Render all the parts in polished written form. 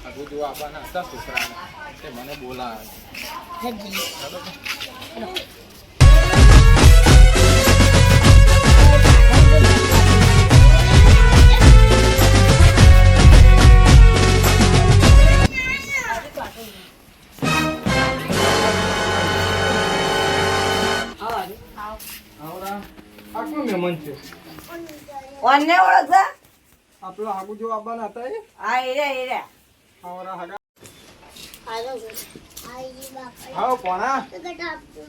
હજુ જો આવવાના હતા છોકરાને તે મને બોલાવ્યા. મહેમાન છે ઓને ઓળખતા આપણો હાગુ જો આવવાના હતા એ હા એરે આવરા હાગા આવો કોણા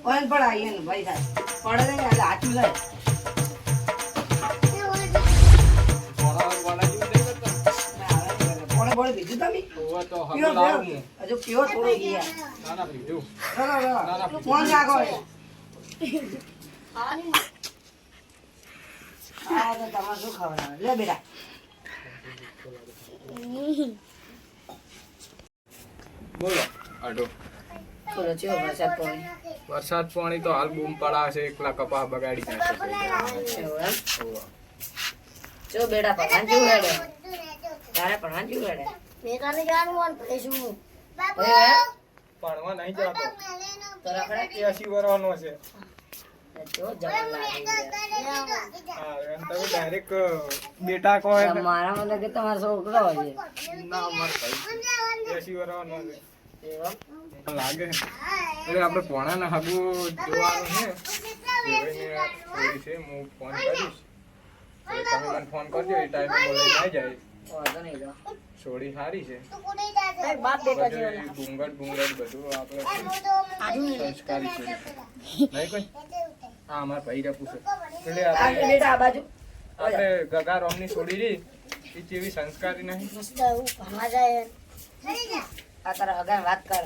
ઓન પણ આઈએ ને ભાઈ સાહેબ પડે ને એટલે આટલું લે કોણા જેવું થઈ ગયો પડે બીજું તમે ઓવા તો હાગુ લાવું હજુ પીવો થોડો ગયા ના ના બીજું ચલો ફોન રાખો આ તો તમારે શું ખવડાવે લે બેટા બોલો આડો બોલો ચો વરસાદ પાણી તો હાલ બૂમ પડા છે એકલા કપા બગાડી નાખે ચો બેટા ભગવાન જેવું હેડે તારે ભગવાન જેવું હેડે ભણવા નહીં જતો તો રખડે 80 વર્ષનો છે જો જવાન લાગે હા એમ તમે ડાયરેક્ટ બેટા કહો એટલે મારા મને કે તમારો છોકરો હોય ના અમાર ભાઈ 80 વર્ષનો છે એવા લાગે એટલે આપણે પોણાના હાગુ જોવાનું છે એવાને છે હું ફોન કરીશ તમે મને ફોન કરજો એ ટાઈમે બોલાઈ આવી જાય વાંધો નહીં લો છોડી સારી છે બાપ બેટા જેવો ડુંગર બધું આપણે સંસ્કારી છે નહીં કોઈ હા અમારા ભાઈ રે પૂછો એટલે આપણે બેટા આ બાજુ આપણે ગગા રોમની છોડી રહી એ જેવી સંસ્કારી નહીં આ તારા અગાન વાત કરે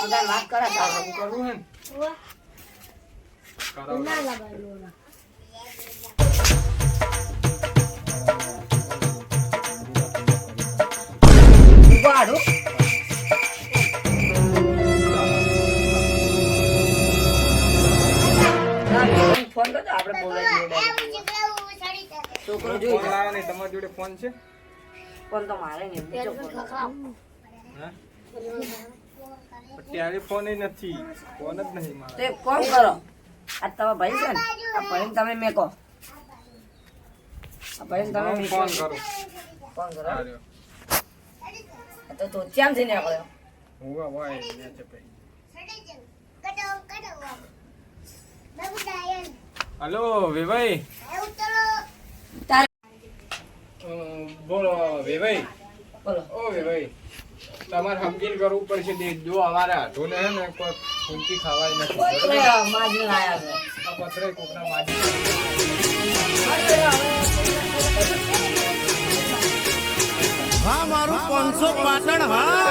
અગાન વાત કરે આવું કરવું હે ને કરાવો. વાડો ફોન કરજો આપણે બોલાવી છોકરો જોઈ ફોન લાવો નહીં તમારી જોડે ફોન છે ફોન તો મારે નહીં બીજો ફોન હા ત્યારે ફોન નથી ફોન જ નહીં મારો તો એક કોમ કરો આ તમારા ભાઈ છે ને આ ભાઈને તમે મેકો આ ભાઈને તમે હું મેકો ફોન કરું ફોન કરો હા રહ્યો. તો ચેમ જઈને આવ્યો હું વાય ને છે ભાઈ હલો વેભાઈ બોલો વેભાઈ બોલો ઓ વેભાઈ તમારે સમજીને કરવું પડશે જો અમારે હાથોને હે ને કોઈ ઊંચી ખાવાય નથી માજી લાયા છે આ પથરે કોકના માજી હા મારું 500 પાટણ હા